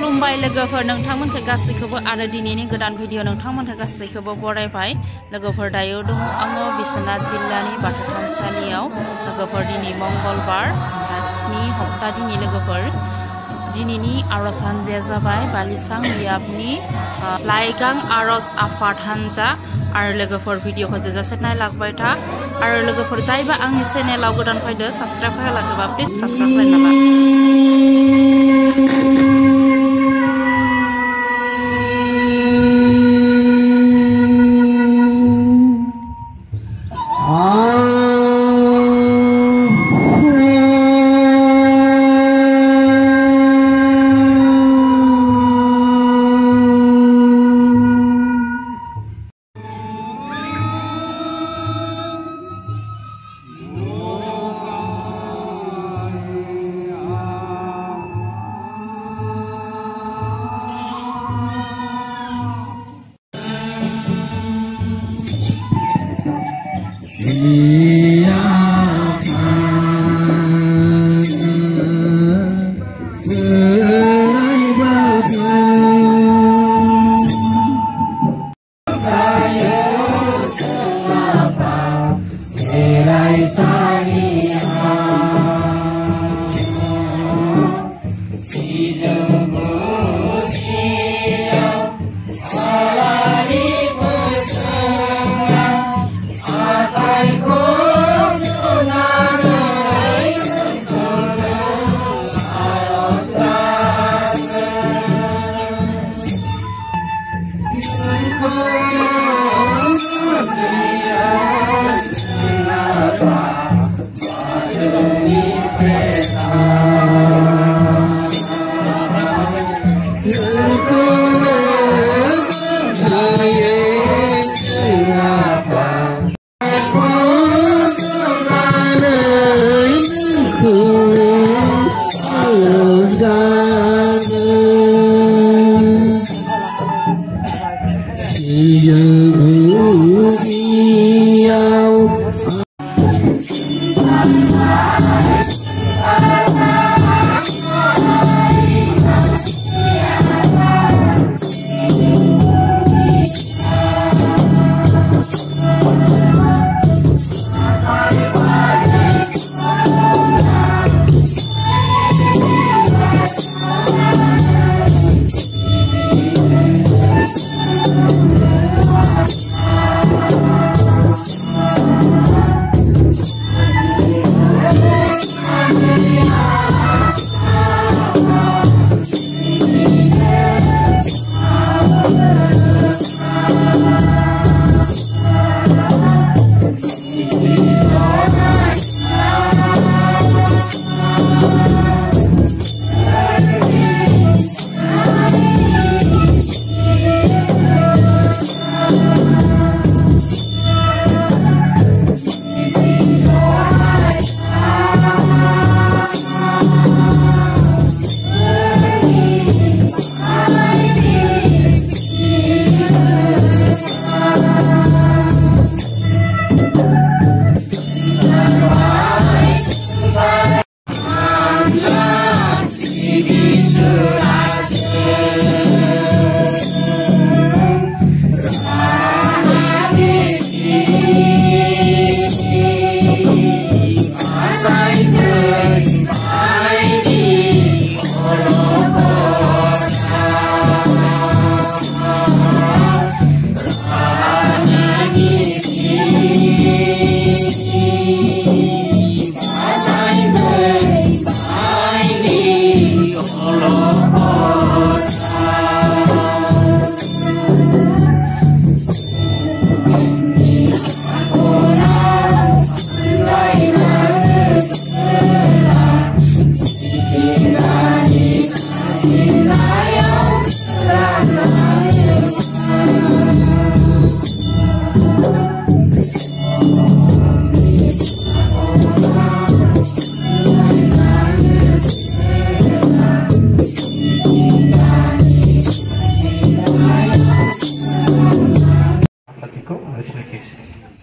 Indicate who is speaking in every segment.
Speaker 1: खुलुमबाय लोगोफोर नोंथांमोनखौ गासैखौबो आरो दिनैनि गोदान भिडिअ नोंथांमोनखौ गासैखौबो बरायबाय लोगोफोर दायो दङ आङो बिश्वनाथ जिल्लानि बाथौ थानसालियाव लोगोफोर दिनै मंगलबार 7 हप्ता दिनै लोगोफोर दिनैनि आरज हान्जाया जाबाय बालिसां बियाबनि लाइगां आरज आफाद हान्जा आरो लोगोफोर भिडिअखौ जोजासे नायलांबाय था आरो लोगोफोर जायबा आंनि चेनेलाव गोदान फैदो साबस्क्राइब खालामलाङोबा प्लिज साबस्क्राइब खालामना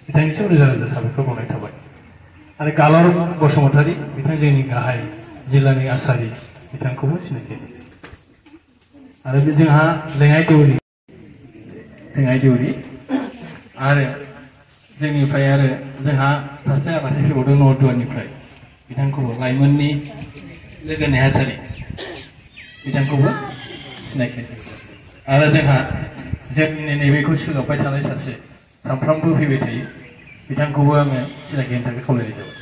Speaker 2: बिथांनिसिम रोजा रोजा साबायखर बावनाय थाबाय आरो गालर बसुमतारी बिथां जोंनि गाहाय जिल्लानि आसारि बिथांखौबो सिनायथि आरो जोंहा लेङाइ दौरि आरो जोंनिफ्राय आरो जोंहा सासे आलासि फैबावदों नरदुवारनिफ्राय बिथांखौबो लाइमोननि लोगो नेहाथारि बिथांखौबो सिनायखि आरो जोंहा जोंनि नैबेखौ सोगाबबाय थानाय सासे सानफ्रामबो फैबाय थायो बिथांखौबो आङो सिनायखिनि थाखाय खावलायनाय जाबाय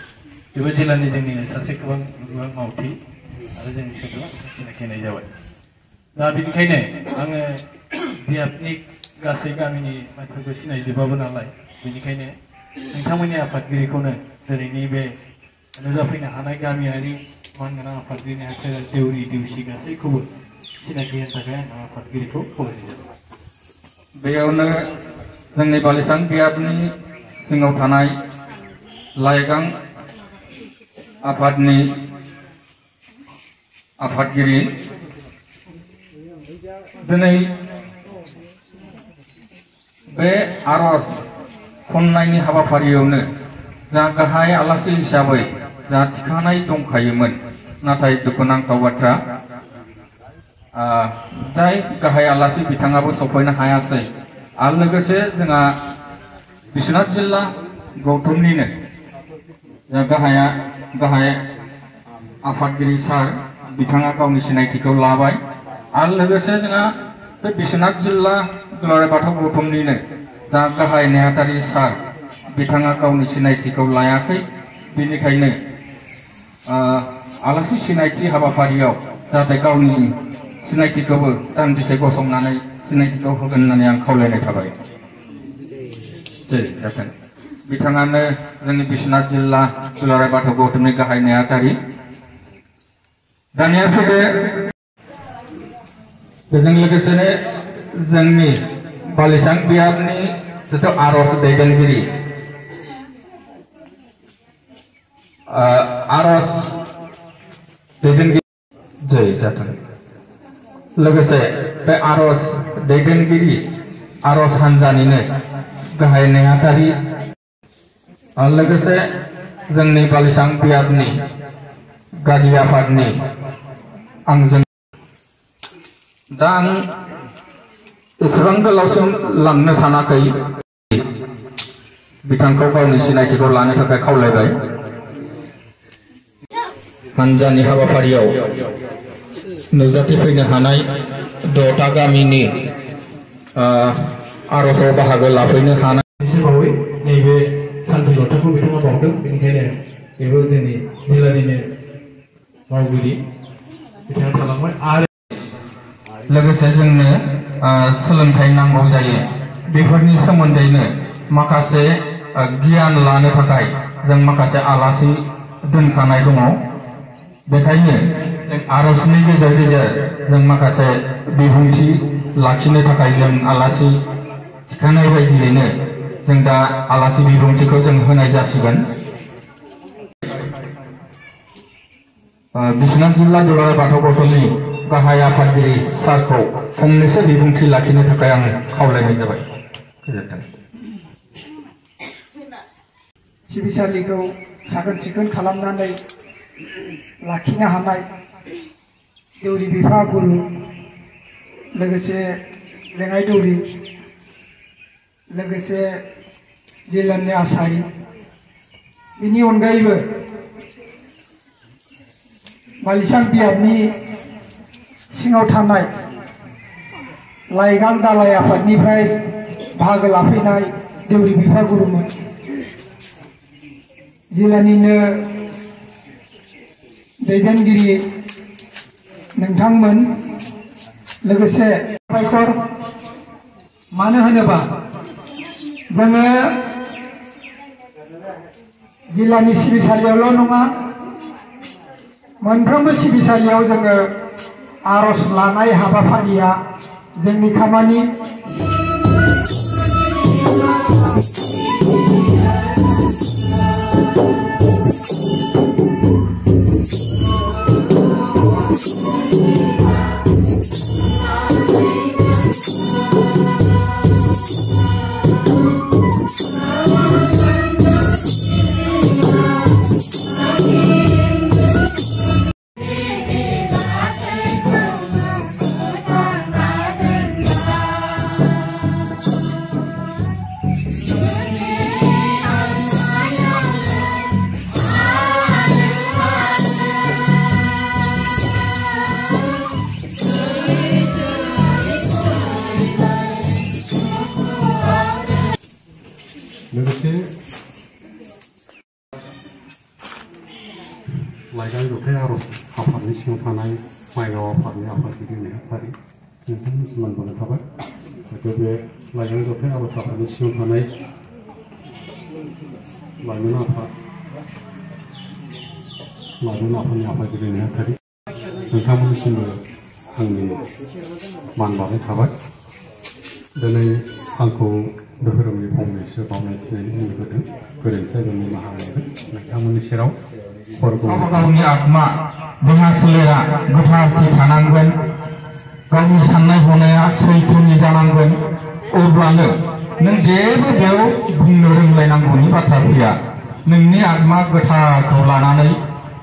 Speaker 2: बेबो जिल्लानि जोंनिनो सासे गोबां मावथि आरो जों बिसोरखौ सिनायखिनाय जाबाय दा बेनिखायनो आङो बियाबनि गासै गामिनि मानसिफोरखौ सिनायजोबाबो नालाय बेनिखायनो नोंथांमोननि आफादगिरिखौनो दिनैनि बे नुजाफैनो हानाय गामियारि मानगोनां आफादगिरि नेहाथारि देउरि देउसि गासैखौबो सिनायथि होनो थाखाय आं आफादगिरिखौ खावलायनाय जाबाय
Speaker 3: बेयावनो जोंनि बालिसां बियाबनि सिङाव थानाय लाइगां आफादनि आफादगिरि दिनै बे आरज खन्नायनि हाबाफारियावनो जा गाहाय आलासि हिसाबै जा थिखानाय दंखायोमोन नाथाय दुखुनांथाव बाथ्रा जाय गाहाय आलासि बिथाङाबो सफैनो हायासै आरो लोगोसे जोंहा बिश्वनाथ जिल्ला गौतमनिनो गाहाय आफादगिरि सार बिथाङा गावनि सिनायथिखौ लाबाय आरो लोगोसे जोंहा बे बिश्वनाथ जिल्ला दुलाराय बाथौ गौतमनिनो जा गाहाय नेहाथारि सार बिथाङा गावनि सिनायथिखौ लायाखै बेनिखायनो आलासि सिनायथि हाबाफारियाव जाहाथे गावनि सिनायथिखौबो दान्दिसे गसंनानै सिनायथिखौ होगोन होननानै आं खावलायनाय थाबाय जागोन बिथाङानो जोंनि बिश्वनाथ जिल्ला दुलाराय बाथौ गौतमनि गाहाय नेहाथारि दानिया फैदो बेजों लोगोसेनो जोंनि बालिसां बियाबनि जिथु आरज दैदेनगिरि आरज दैदेनगिरि जय जाथों लोगोसे बे आरज दैदेनगिरि आरज हान्जानिनो गाहाय नेहाथारि लोगोसे जोंनि बालिसां बियाबनि गागि आफादनि आंजों दा आं एसेबां गोलावसिम लांनो सानाखै बिथांखौ गावनि सिनायथिखौ लानो थाखाय खावलायबाय हान्जानि हाबाफारियाव नुजाथिफैनो हानाय 6टा गामिनि आरजआव बाहागो लाफैनो हानाय
Speaker 2: नैबे सानथि लथाखौ बिथाङा बावदों बेनिखायनो बेबो जोंनि जिल्लानिनो मावगिरि बिथाङा थालांबाय आरो
Speaker 3: लोगोसे जोंनो सोलोंथाइ नांगौ जायो बेफोरनि सोमोन्दैनो माखासे गियान लानो थाखाय जों माखासे आलासि दोनखानाय दङ बेखायनो आरजनि गेजेर गेजेर जों माखासे बिबुंथि लाखिनो थाखाय जों आलासि थिखानाय बायदियैनो जों दा आलासि बिबुंथिखौ जों होनाय जासिगोन बिश्वनाथ जिल्ला दुलाराय बाथौ गौतमनि गाहाय आफादगिरि सारखौ फंनैसो बिबुंथि लाखिनो थाखाय आं खावलायनाय जाबाय गोजोन्थों
Speaker 4: सिबिसालिखौ साखोन सिखोन खालामनानै लाखिनो हानाय दौरि बिफा गुरु लोगोसे लेङाइ दौरि लोगोसे जिल्लानि आसारि बेनि अनगायैबो बालिसां बियाबनि सिङाव थानाय लाइगां दालाय आफादनिफ्राय बाहागो लाफैनाय दौरि बिफा गुरुमोन जिल्लानिनो दैदेनगिरि नोंथांमोन लोगोसे साबायखर मानो होनोबा जोङो जिल्लानि सिबिसालियावल' नङा मोनफ्रोमबो सिबिसालियाव जोङो आरज लानाय हाबाफारिया जोंनि खामानि
Speaker 5: लोगोसे लाइगां जथाय आर'ज आफादनि सिङाव थानाय माइगाव आफादनि आफादगिरि नेहाथारि नोंथांमोननिसिम मान बावनाय थाबाय। हयथ' बे लाइगां जथाय आर'ज आफादनि सिङाव थानाय लाइमोन आफादनि आफादगिरि नेहाथारि नोंथांमोननिसिमबो आंनि मान बावनाय थाबाय। दिनै आंखौ धोरोमनि फंनैसो बावनाय थिनायनि होदों गोरोन्थिया जोंनि निमाहा मोनगोन नोंथांमोननि सेराव
Speaker 3: गावनि आत्मा देहा सोलेरा गोथारथि थानांगोन, गावनि साननाय हनाया सैथोनि जानांगोन, अब्लानो नों जेबो बेयाव बुंनो रोंलायनांगौनि बाथ्रा फैया। नोंनि आत्मा गोथारखौ लानानै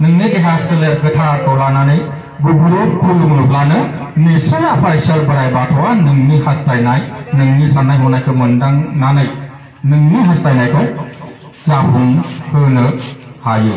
Speaker 3: नोंनि देहा सोलेर गोथारखौ लानानै गुबुरुद खुलुमोब्लानो निस्सय आफा इसोर बोराइ बाथौआ नोंनि हास्थायनाय नोंनि साननाय हनायखौ मोनदांनानै नोंनि हास्थायनायखौ जाफुंहोनो हायो।